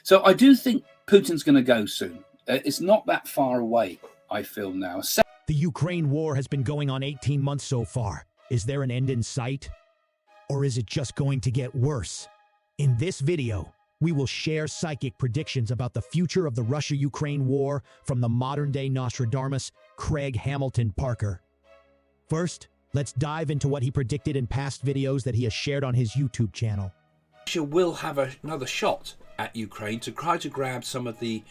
So I do think Putin's going to go soon. It's not that far away, I feel now. The Ukraine war has been going on 18 months so far. Is there an end in sight? Or is it just going to get worse? In this video, we will share psychic predictions about the future of the Russia-Ukraine war from the modern-day Nostradamus, Craig Hamilton Parker. First, let's dive into what he predicted in past videos that he has shared on his YouTube channel. Russia will have another shot at Ukraine to try to grab some of the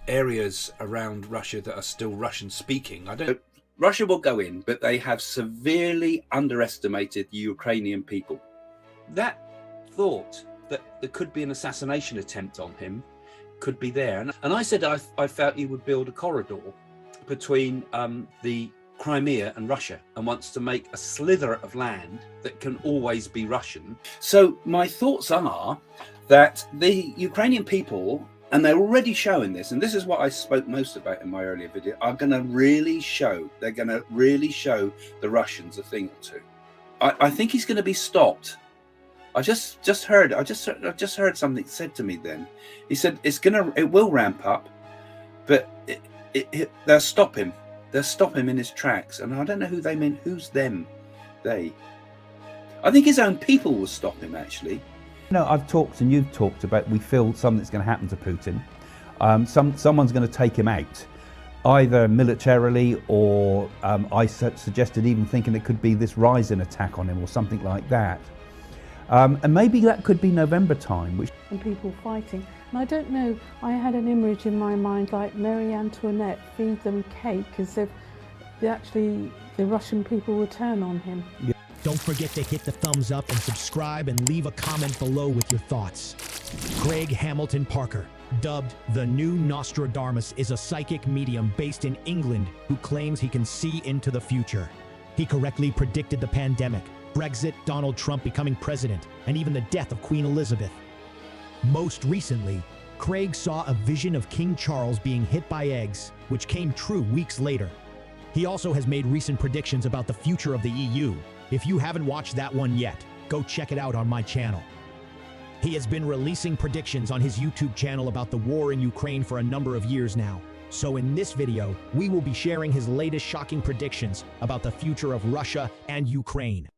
areas around Russia that are still Russian-speaking. Russia will go in, but they have severely underestimated the Ukrainian people. That thought that there could be an assassination attempt on him could be there. And I said I felt he would build a corridor between the Crimea and Russia and wants to make a slither of land that can always be Russian. So my thoughts are that the Ukrainian people, and they're already showing this, and this is what I spoke most about in my earlier video, are going to really show, they're going to really show the Russians a thing or two. I think he's going to be stopped. I just heard something said to me then. He said it will ramp up, but they'll stop him. They'll stop him in his tracks. And I don't know who they mean. Who's them? They. I think his own people will stop him, actually. No, I've talked and you've talked about we feel something's going to happen to Putin. Someone's going to take him out, either militarily or I suggested even thinking it could be this rising attack on him or something like that. And maybe that could be November time. And people fighting. And I don't know, I had an image in my mind like Marie Antoinette, feed them cake, as if actually the Russian people will turn on him. Yeah. Don't forget to hit the thumbs up and subscribe and leave a comment below with your thoughts. Craig Hamilton Parker, dubbed the new Nostradamus, is a psychic medium based in England who claims he can see into the future. He correctly predicted the pandemic, Brexit, Donald Trump becoming president, and even the death of Queen Elizabeth. Most recently, Craig saw a vision of King Charles being hit by eggs, which came true weeks later. He also has made recent predictions about the future of the EU. If you haven't watched that one yet, go check it out on my channel. He has been releasing predictions on his YouTube channel about the war in Ukraine for a number of years now. So in this video, we will be sharing his latest shocking predictions about the future of Russia and Ukraine.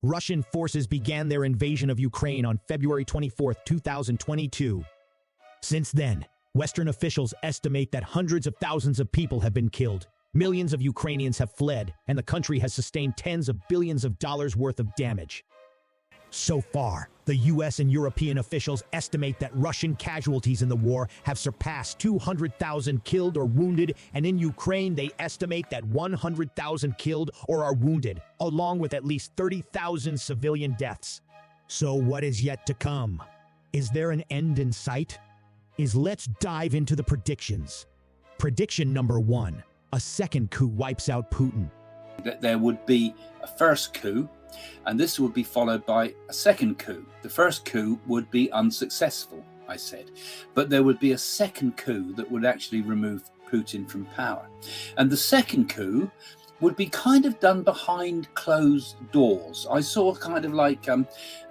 Russian forces began their invasion of Ukraine on February 24, 2022. Since then, Western officials estimate that hundreds of thousands of people have been killed. Millions of Ukrainians have fled, and the country has sustained tens of billions of dollars worth of damage. So far, the US and European officials estimate that Russian casualties in the war have surpassed 200,000 killed or wounded, and in Ukraine they estimate that 100,000 killed or are wounded, along with at least 30,000 civilian deaths. So what is yet to come? Is there an end in sight? Let's dive into the predictions. Prediction number 1. A second coup wipes out Putin. That there would be a first coup, and this would be followed by a second coup. The first coup would be unsuccessful, I said, but there would be a second coup that would actually remove Putin from power. And the second coup would be kind of done behind closed doors. I saw kind of like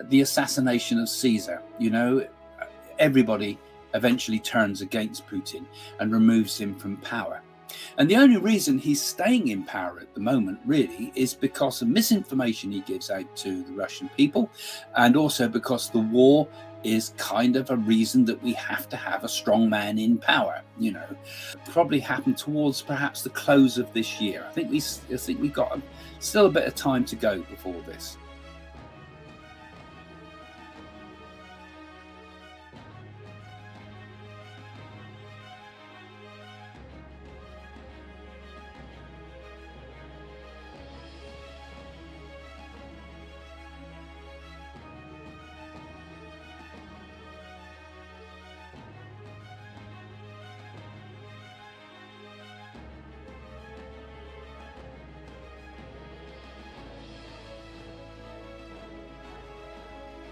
the assassination of Caesar. You know, everybody eventually turns against Putin and removes him from power. And the only reason he's staying in power at the moment, really, is because of misinformation he gives out to the Russian people, and also because the war is kind of a reason that we have to have a strong man in power. You know, probably happen towards perhaps the close of this year. I think we've got still a bit of time to go before this.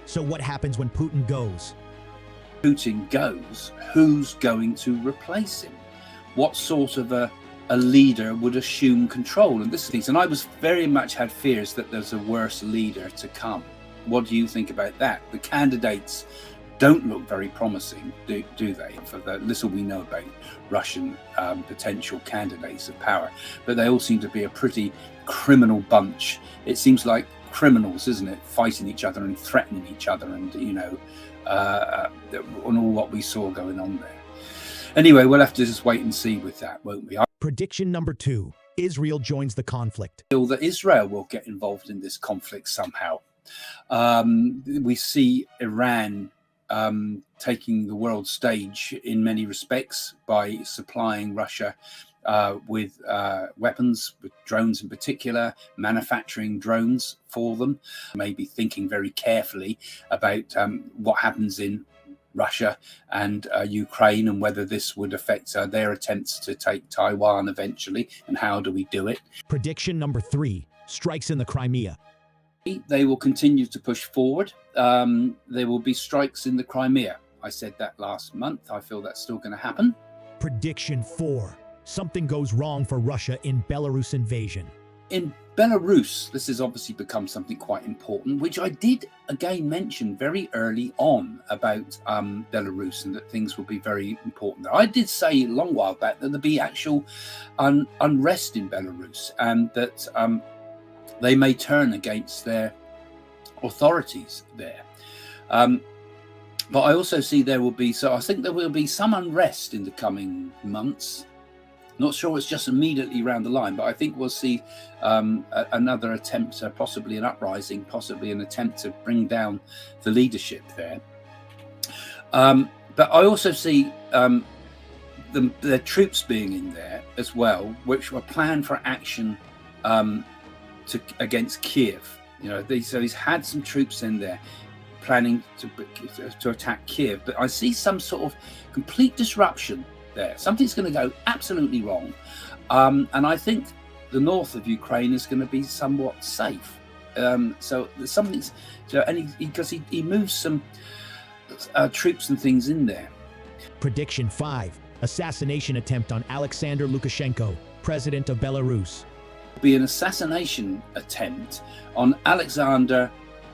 So what happens when Putin goes? Putin goes, who's going to replace him? What sort of a leader would assume control? And I was very much had fears that there's a worse leader to come. What do you think about that? The candidates don't look very promising, do they? For the little we know about Russian potential candidates of power, but they all seem to be a pretty criminal bunch. It seems like criminals, isn't it, fighting each other and threatening each other, and on all what we saw going on there. Anyway, we'll have to just wait and see with that, won't we? Prediction number 2. Israel joins the conflict. I feel that Israel will get involved in this conflict somehow. We see Iran taking the world stage in many respects by supplying Russia with weapons, with drones in particular, manufacturing drones for them, maybe thinking very carefully about what happens in Russia and Ukraine, and whether this would affect their attempts to take Taiwan eventually, and how do we do it. Prediction number 3. Strikes in the Crimea. They will continue to push forward. There will be strikes in the Crimea. I said that last month. I feel that's still going to happen. Prediction 4. Something goes wrong for Russia in Belarus invasion. In Belarus, this has obviously become something quite important, which I did again mention very early on about Belarus, and that things will be very important there. I did say a long while back that there'd be actual unrest in Belarus, and that they may turn against their authorities there. But I also see there will be, I think there will be some unrest in the coming months. Not sure it's just immediately around the line, but I think we'll see another attempt, possibly an uprising, possibly an attempt to bring down the leadership there. But I also see the troops being in there as well, which were planned for action against Kiev. So he's had some troops in there planning to attack Kiev, but I see some sort of complete disruption there. Something's going to go absolutely wrong, and I think the north of Ukraine is going to be somewhat safe. So there's something's, and because he moves some troops and things in there. Prediction 5. Assassination attempt on Alexander Lukashenko, president of Belarus. Be an assassination attempt on Alexander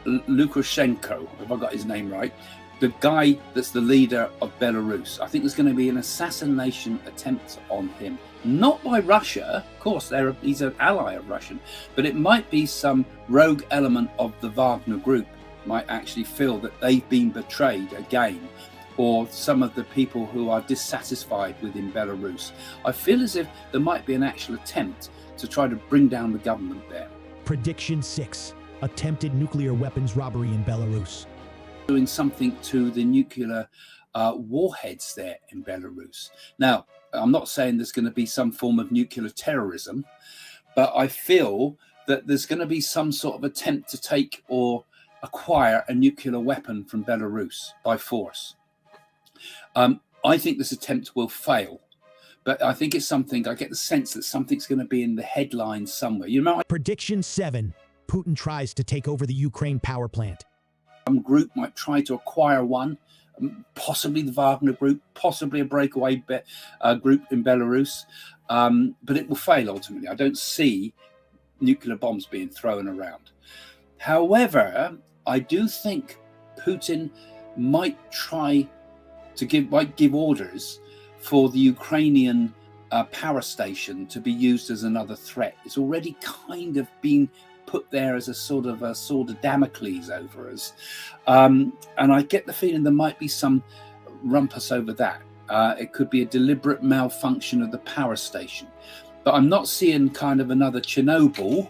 Lukashenko, if I got his name right, the guy that's the leader of Belarus. I think there's going to be an assassination attempt on him, not by Russia, of course, he's an ally of Russia, but it might be some rogue element of the Wagner group might actually feel that they've been betrayed again, or some of the people who are dissatisfied within Belarus. I feel as if there might be an actual attempt to try to bring down the government there. Prediction 6. Attempted nuclear weapons robbery in Belarus. Doing something to the nuclear warheads there in Belarus. Now, I'm not saying there's going to be some form of nuclear terrorism, but I feel that there's going to be some sort of attempt to take or acquire a nuclear weapon from Belarus by force. I think this attempt will fail, but I think it's something, I get the sense that something's going to be in the headlines somewhere. Prediction 7. Putin tries to take over the Ukraine power plant. Some group might try to acquire one, possibly the Wagner group, possibly a breakaway group in Belarus, but it will fail ultimately. I don't see nuclear bombs being thrown around. However, I do think Putin might try to give orders for the Ukrainian power station to be used as another threat. It's already kind of been put there as a sort of Damocles over us, and I get the feeling there might be some rumpus over that. It could be a deliberate malfunction of the power station, but I'm not seeing kind of another Chernobyl.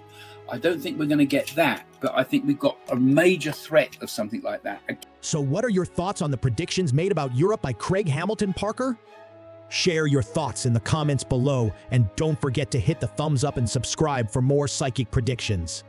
I don't think we're going to get that, but I think we've got a major threat of something like that. So what are your thoughts on the predictions made about Europe by Craig Hamilton Parker? Share your thoughts in the comments below, and don't forget to hit the thumbs up and subscribe for more psychic predictions.